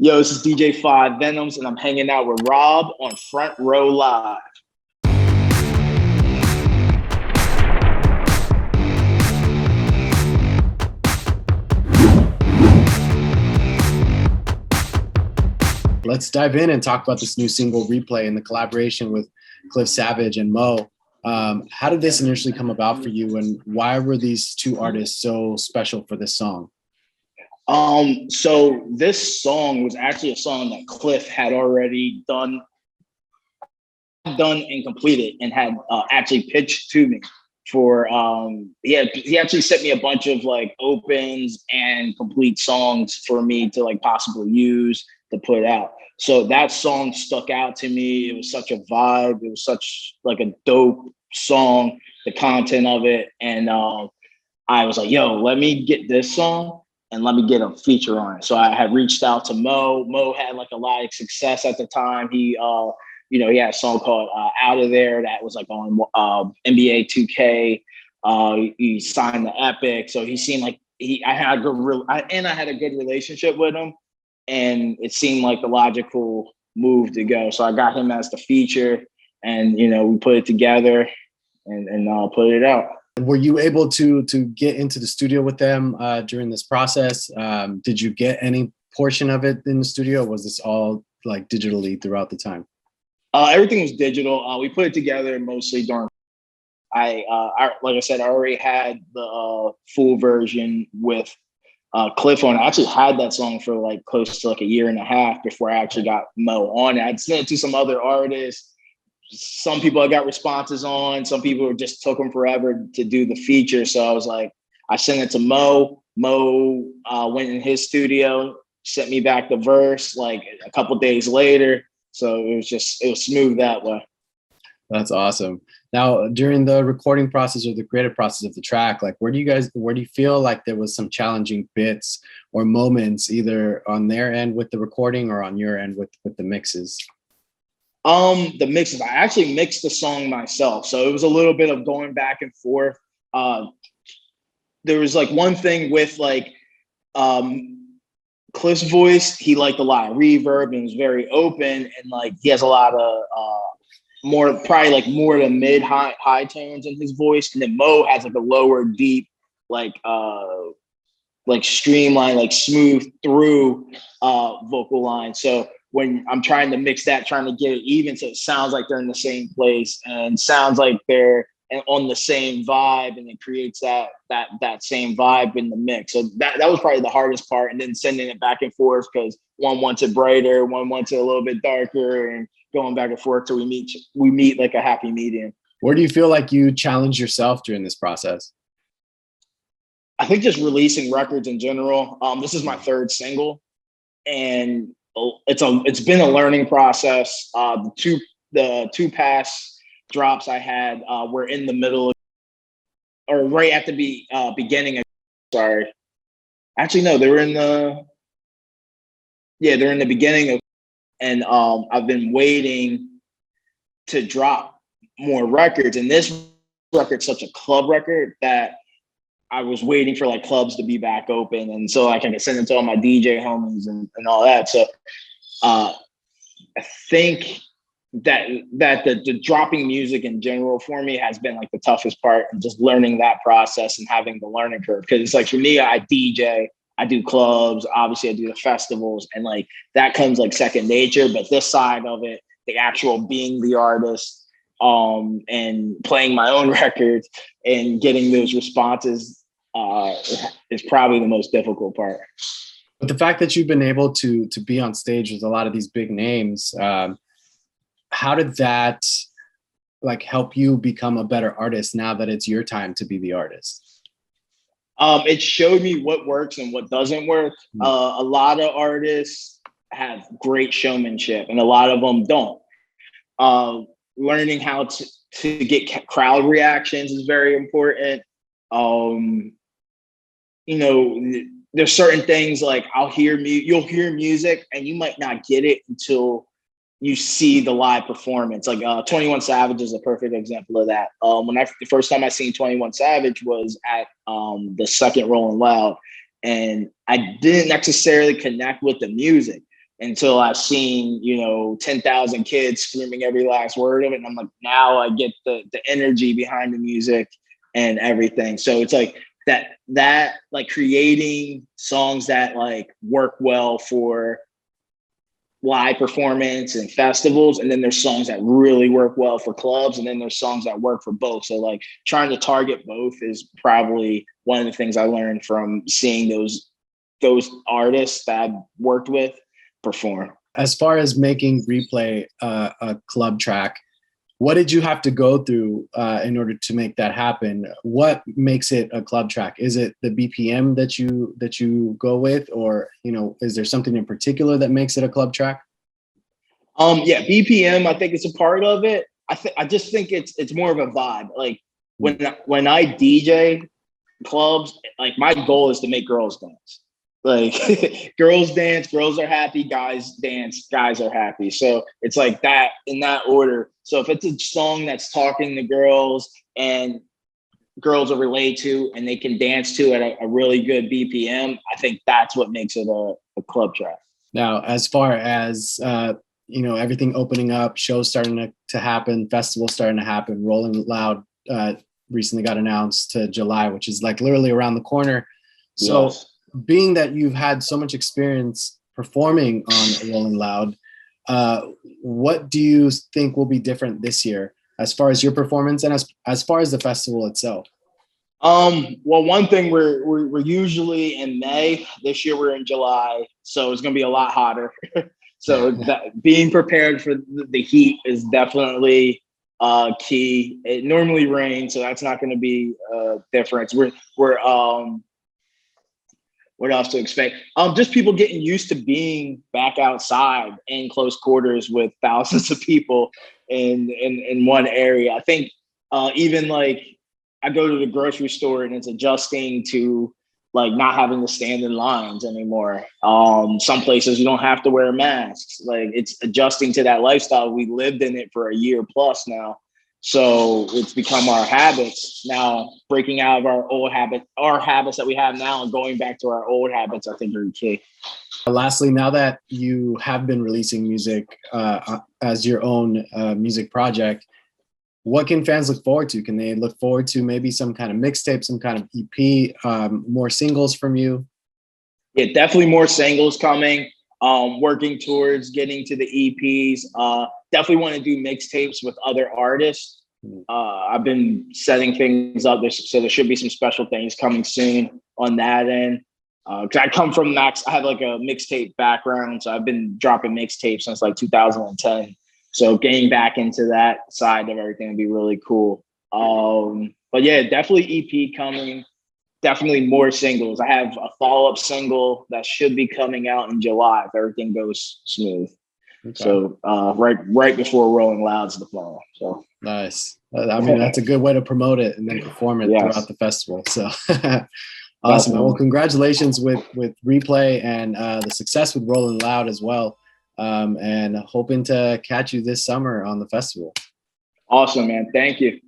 Yo, this is DJ Five Venoms, and I'm hanging out with Rob on Front Row Live. Let's dive in and talk about this new single, Replay, and the collaboration with Cliff Savage and Moe. How did this initially come about for you, and why were these two artists so special for this song? So this song was actually a song that Cliff had already done and completed, and had actually pitched to me for. He actually sent me a bunch of like opens and complete songs for me to like possibly use to put out. So that song stuck out to me. It was such a vibe. It was such like a dope song, the content of it. And I was like, yo, let me get this song and let me get a feature on it. So I had reached out to Moe. Moe had like a lot of success at the time. He he had a song called Out of There that was like on NBA 2K. He signed the Epic. So he seemed like I had a good relationship with him. And it seemed like the logical move to go. So I got him as the feature, and we put it together and put it out. Were you able to get into the studio with them during this process? Did you get any portion of it in the studio? Or was this all like digitally throughout the time? Everything was digital. We put it together mostly during. Like I said, I already had the full version with Cliff on. I actually had that song for like close to like a year and a half before I actually got Moe on it. I'd sent it to some other artists. Some people I got responses on. Some people just took them forever to do the feature. So I was like, I sent it to Moe. Moe went in his studio, sent me back the verse like a couple days later. So it was smooth that way. That's awesome. Now, during the recording process or the creative process of the track, like where do you feel like there was some challenging bits or moments, either on their end with the recording or on your end with the mixes? The mixes, I actually mixed the song myself. So it was a little bit of going back and forth. There was like one thing with like Cliff's voice, he liked a lot of reverb and was very open, and like he has a lot of more the mid high tones in his voice, and then Moe has like a lower deep like streamline, like smooth through vocal line. So when I'm trying to mix that, trying to get it even so it sounds like they're in the same place and sounds like they're on the same vibe, and it creates that same vibe in the mix. So that was probably the hardest part, and then sending it back and forth because one wants it brighter, one wants it a little bit darker, and going back and forth till we meet like a happy medium. Where do you feel like you challenged yourself during this process? I think just releasing records in general. This is my third single, and it's been a learning process. The two past drops I had were in the middle of, or right at the beginning of. Sorry, actually no, they're in the beginning of. And I've been waiting to drop more records. And this record's such a club record that I was waiting for like clubs to be back open. And so I can send it to all my DJ homies and all that. So I think that the dropping music in general for me has been like the toughest part, and just learning that process and having the learning curve. Because it's like for me, I DJ, I do clubs, obviously I do the festivals, and like that comes like second nature. But this side of it, the actual being the artist, and playing my own records and getting those responses is probably the most difficult part. But the fact that you've been able to be on stage with a lot of these big names, how did that like help you become a better artist now that it's your time to be the artist? It showed me what works and what doesn't work. A lot of artists have great showmanship, and a lot of them don't. Learning how to get crowd reactions is very important. There's certain things like you'll hear music and you might not get it until you see the live performance. Like 21 Savage is a perfect example of that. The first time I seen 21 Savage was at the second Rolling Loud, and I didn't necessarily connect with the music, until I've seen, 10,000 kids screaming every last word of it. And I'm like, now I get the energy behind the music and everything. So it's like that like creating songs that like work well for live performance and festivals, and then there's songs that really work well for clubs, and then there's songs that work for both. So like trying to target both is probably one of the things I learned from seeing those artists that I've worked with perform. As far as making Replay a club track, what did you have to go through in order to make that happen? What makes it a club track? Is it the BPM that you go with, or is there something in particular that makes it a club track? Yeah, BPM, I think it's a part of it. I just think it's more of a vibe. Like when I DJ clubs, like my goal is to make girls dance. Like girls dance, girls are happy, guys dance, guys are happy. So it's like that in that order. So if it's a song that's talking to girls and girls will relate to and they can dance to at a really good BPM, I think that's what makes it a club track. Now, as far as everything opening up, shows starting to happen, festivals starting to happen, Rolling Loud recently got announced to July, which is like literally around the corner. So yes. Being that you've had so much experience performing on Rolling Loud, what do you think will be different this year as far as your performance and as far as the festival itself? Well, one thing we're usually in May. This year we're in July, so it's going to be a lot hotter. So being prepared for the heat is definitely key. It normally rains, so that's not going to be a difference. We're what else to expect? Just people getting used to being back outside in close quarters with thousands of people in one area. I think even like I go to the grocery store and it's adjusting to like not having to stand in lines anymore. Some places you don't have to wear masks. Like it's adjusting to that lifestyle. We lived in it for a year plus now. So it's become our habits now, breaking out of our habits that we have now and going back to our old habits, I think are key. Lastly, now that you have been releasing music as your own music project, what can fans look forward to? Can they look forward to maybe some kind of mixtape, some kind of EP, more singles from you? Yeah, definitely more singles coming. Working towards getting to the EPs. Definitely want to do mixtapes with other artists. I've been setting things up, so there should be some special things coming soon on that end. Because I come from I have like a mixtape background, so I've been dropping mixtapes since like 2010. So getting back into that side of everything would be really cool. But yeah, definitely EP coming. Definitely more singles. I have a follow-up single that should be coming out in July if everything goes smooth. Okay. So right before Rolling Loud's the fall. So nice. I mean, that's a good way to promote it and then perform it throughout the festival. So awesome. Well, congratulations with Replay and the success with Rolling Loud as well. And hoping to catch you this summer on the festival. Awesome, man. Thank you.